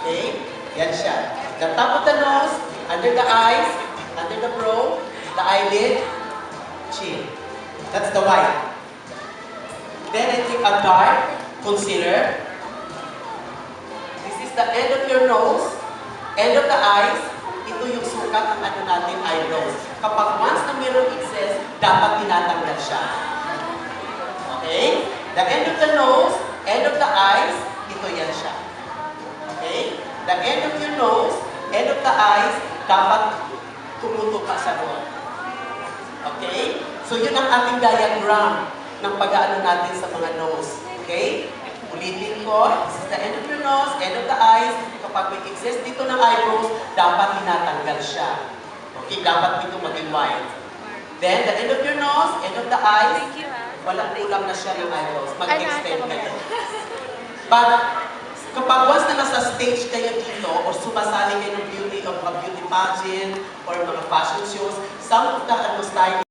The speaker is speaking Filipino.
Okay? Yan siya. The top of the nose, under the eyes, under the brow, the eyelid, chin. That's the white. Then I take a dark concealer. This is the end of your nose, end of the eyes. Ito yung sukat ng ano natin, eyebrows. Kapag once na mayroong excess, dapat tinatanggal siya. Okay? The end of the nose, end of the eyes, ito yan siya. Okay? The end of your nose, end of the eyes, dapat tumutok ka sa doon. Okay? So yun ang ating diagram ng pag-aano natin sa mga nose. Okay? Ulitin ko, this is the end of your nose, end of the eyes. Kapag may excess dito ng eyebrows, dapat tinatanggal siya. Okay? Dapat ito maging white. Then, the end of your nose, end of the eyes, walang kulang na siya ng eyebrows. Mag-extend kayo. But, kapag once na nasa stage kayo dito, o sumasali kayo ng beauty pageant, or mga fashion shows, some of the style